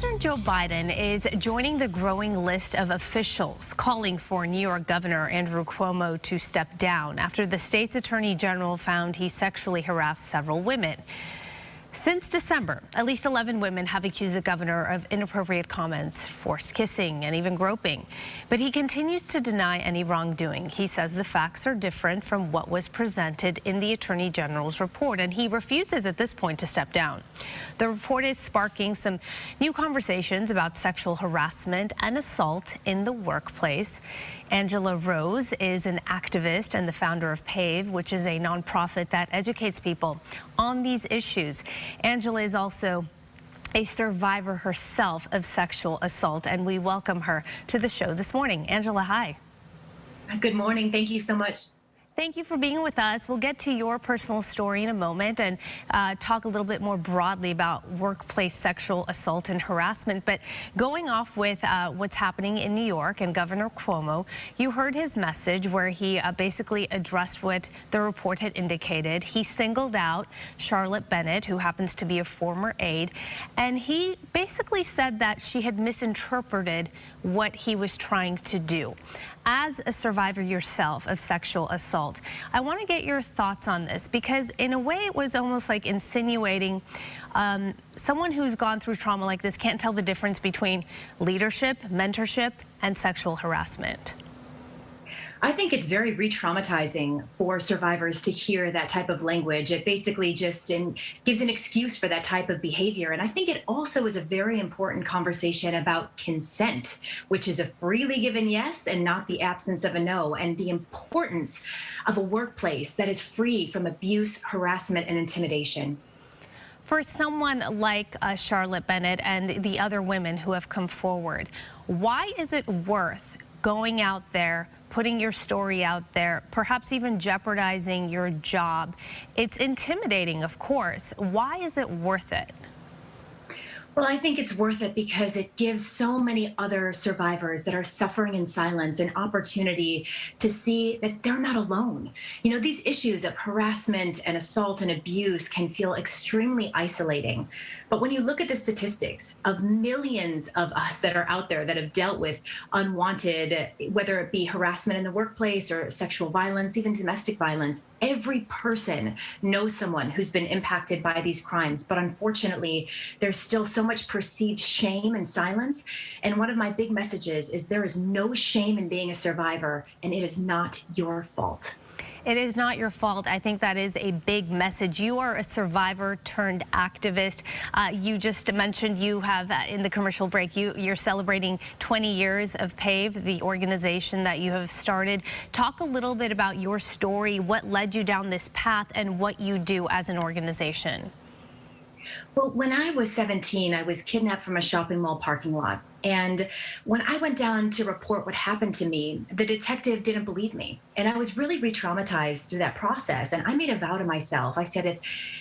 President Joe Biden is joining the growing list of officials calling for New York Governor Andrew Cuomo to step down after the state's attorney general found he sexually harassed several women. Since December, at least 11 women have accused the governor of inappropriate comments, forced kissing, and even groping. But he continues to deny any wrongdoing. He says the facts are different from what was presented in the attorney general's report, and he refuses at this point to step down. The report is sparking some new conversations about sexual harassment and assault in the workplace. Angela Rose is an activist and the founder of PAVE, which is a nonprofit that educates people on these issues. Angela is also a survivor herself of sexual assault, and we welcome her to the show this morning. Angela, hi. Good morning. Thank you so much. Thank you for being with us. We'll get to your personal story in a moment and talk a little bit more broadly about workplace sexual assault and harassment. But going off with what's happening in New York and Governor Cuomo, you heard his message where he basically addressed what the report had indicated. He singled out Charlotte Bennett, who happens to be a former aide, and he basically said that she had misinterpreted what he was trying to do. As a survivor yourself of sexual assault, I want to get your thoughts on this, because in a way it was almost like insinuating someone who's gone through trauma like this can't tell the difference between leadership, mentorship, and sexual harassment. I think it's very re-traumatizing for survivors to hear that type of language. It basically just gives an excuse for that type of behavior. And I think it also is a very important conversation about consent, which is a freely given yes and not the absence of a no, and the importance of a workplace that is free from abuse, harassment, and intimidation. For someone like Charlotte Bennett and the other women who have come forward, why is it worth going out there, putting your story out there, perhaps even jeopardizing your job? It's intimidating, of course. Why is it worth it? Well, I think it's worth it because it gives so many other survivors that are suffering in silence an opportunity to see that they're not alone. You know, these issues of harassment and assault and abuse can feel extremely isolating. But when you look at the statistics of millions of us that are out there that have dealt with unwanted, whether it be harassment in the workplace or sexual violence, even domestic violence, every person knows someone who's been impacted by these crimes. But unfortunately, there's still so much perceived shame and silence. And one of my big messages is there is no shame in being a survivor, and it is not your fault. It is not your fault. I think that is a big message. You are a survivor turned activist. You just mentioned you have, in the commercial break, you're celebrating 20 years of PAVE, the organization that you have started. Talk a little bit about your story, what led you down this path, and what you do as an organization. Well, when I was 17, I was kidnapped from a shopping mall parking lot. And when I went down to report what happened to me, the detective didn't believe me. And I was really re-traumatized through that process. And I made a vow to myself. I said,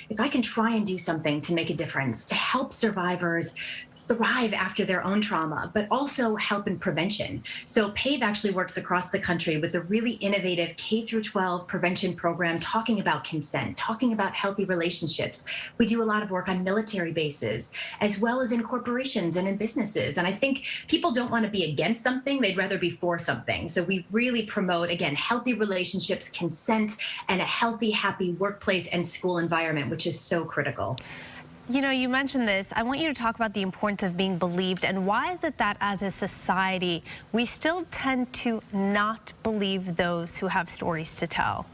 if I can try and do something to make a difference, to help survivors thrive after their own trauma, but also help in prevention. So PAVE actually works across the country with a really innovative K-12 prevention program talking about consent, talking about healthy relationships. We do a lot of work on military bases, as well as in corporations and in businesses. And I think people don't want to be against something, they'd rather be for something. So we really promote, again, healthy relationships, consent, and a healthy, happy workplace and school environment, which is so critical. You know, you mentioned this. I want you to talk about the importance of being believed, and why is it that as a society, we still tend to not believe those who have stories to tell?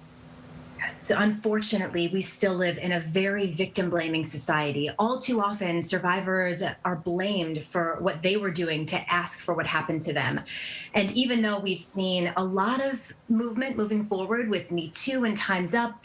Yes, unfortunately, we still live in a very victim-blaming society. All too often, survivors are blamed for what they were doing to ask for what happened to them. And even though we've seen a lot of movement moving forward with Me Too and Time's Up,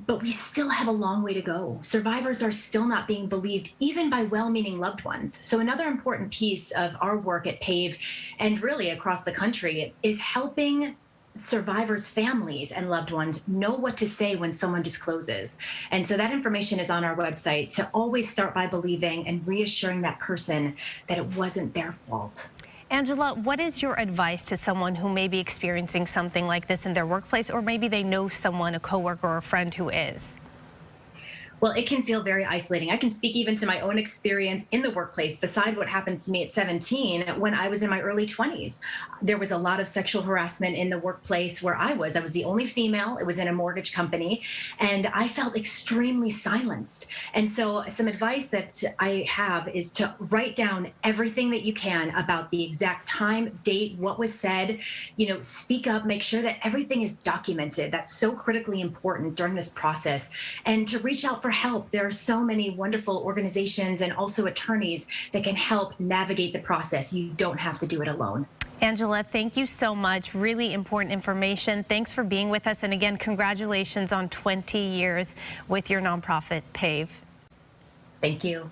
but we still have a long way to go. Survivors are still not being believed, even by well-meaning loved ones. So another important piece of our work at PAVE, and really across the country, is helping survivors' families and loved ones know what to say when someone discloses. And so that information is on our website, to always start by believing and reassuring that person that it wasn't their fault. Angela, what is your advice to someone who may be experiencing something like this in their workplace, or maybe they know someone, a coworker or a friend who is? Well, it can feel very isolating. I can speak even to my own experience in the workplace, beside what happened to me at 17 when I was in my early 20s. There was a lot of sexual harassment in the workplace where I was. I was the only female. It was in a mortgage company, and I felt extremely silenced. And so, some advice that I have is to write down everything that you can about the exact time, date, what was said. Speak up, make sure that everything is documented. That's so critically important during this process. And to reach out for help. There are so many wonderful organizations and also attorneys that can help navigate the process. You don't have to do it alone. Angela, thank you so much. Really important information. Thanks for being with us. And again, congratulations on 20 years with your nonprofit, PAVE. Thank you.